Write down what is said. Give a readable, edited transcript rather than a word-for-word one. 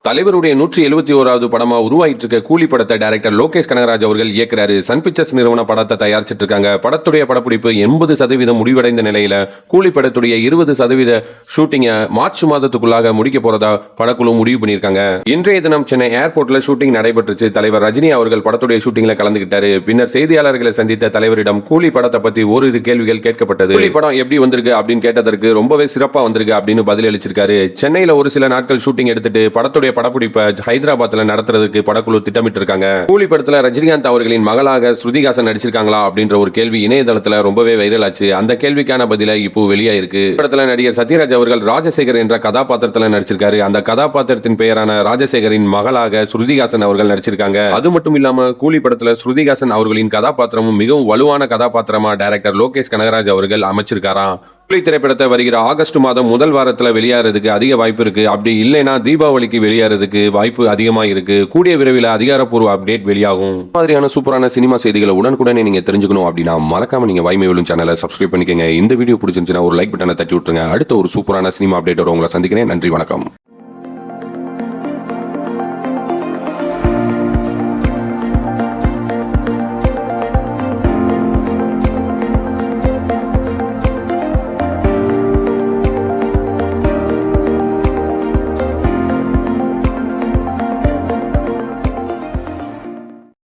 தலைவருடைய 171வது படமா உருவாயிட்டு இருக்க கூலி படத்தை டைரக்டர் லோகேஷ் கனகராஜ் அவர்கள் இயக்குறாரு. சன் பிக்சர்ஸ் நிறுவன படத்தை தயாரிச்சிட்டு இருக்காங்க. படத்துடைய படப்பிடிப்பு 80% முடிவடைந்த நிலையில கூலி படத்துடைய 20% ஷூட்டிங்க மார்ச் மாதத்துக்குள்ளாக முடிக்க போறதா படக்குழு முடிவு பண்ணியிருக்காங்க. இன்றைய தினம் சென்னை ஏர்போர்ட்ல ஷூட்டிங் நடைபெற்றுச்சு. தலைவர் ரஜினி அவர்கள் படத்துடைய ஷூட்டிங்ல கலந்துகிட்டாரு. பின்னர் செய்தியாளர்களை சந்தித்த தலைவரிடம் கூலி படத்தை பத்தி ஓரிரு கேள்விகள் கேட்கப்பட்டது. கூலி படம் எப்படி வந்திருக்கு அப்படின்னு கேட்டதற்கு ரொம்பவே சிறப்பா வந்திருக்கு அப்படின்னு பதில் அளிச்சிருக்காரு. சென்னையில ஒரு சில நாட்கள் ஷூட்டிங் எடுத்துட்டு படத்துடைய படப்பிடிப்பை ஹைதராபாத்ல நடத்துறதுக்கு படக்குழு திட்டமிட்டு இருக்காங்க. கூலி படத்துல ரஜினிகாந்த் அவர்களின் மகளாக ஸ்ருதிஹாசன் நடிச்சிருக்காங்களா அப்படின்ற ஒரு கேள்வி இணையதளத்துல ரொம்பவே வைரல் ஆச்சு. அந்த கேள்விக்கான பதில இப்போ வெளியாயிருக்கு. படத்துல நடிகர் சத்யராஜ் அவர்கள் ராஜசேகர் என்ற கதாபாத்திரத்துல நடிச்சிருக்காரு. அந்த கதாபாத்திரத்தின் பெயரான ராஜசேகரின் மகளாக ஸ்ருதிஹாசன் அவர்கள் நடிச்சிருக்காங்க. அது மட்டும் இல்லாம கூலி படத்துல ஸ்ருதிஹாசன் அவர்களின் கதாபாத்திரமும் மிகவும் வலுவான கதாபாத்திரமா டைரக்டர் லோகேஷ் கனகராஜ் அவர்கள் அமைச்சிருக்காராம். கூலி திரைப்படத்தை வருகிற ஆகஸ்ட் மாதம் முதல் வாரத்தில் வெளியாறதுக்கு அதிக வாய்ப்பு இருக்கு. அப்படி இல்லைன்னா தீபாவளிக்கு வெளியாறதுக்கு வாய்ப்பு அதிகமா இருக்கு. கூடிய விரைவில் அதிகாரப்பூர்வ அப்டேட் வெளியாகும். மாதிரியான சூப்பரான சினிமா செய்திகளை உடனுக்குடனே நீங்க தெரிஞ்சுக்கணும் அப்படின்னா மறக்காம நீங்க வாய்மை விழும் சேனலை சப்ஸ்கிரைப் பண்ணிக்கங்க. இந்த வீடியோ பிடிச்சிருந்துச்சுன்னா ஒரு லைக் பட்டனை தட்டி விட்டுருங்க. அடுத்த ஒரு சூப்பரான சினிமா அப்டேட்டோட உங்களை சந்திக்கிறேன். நன்றி, வணக்கம்.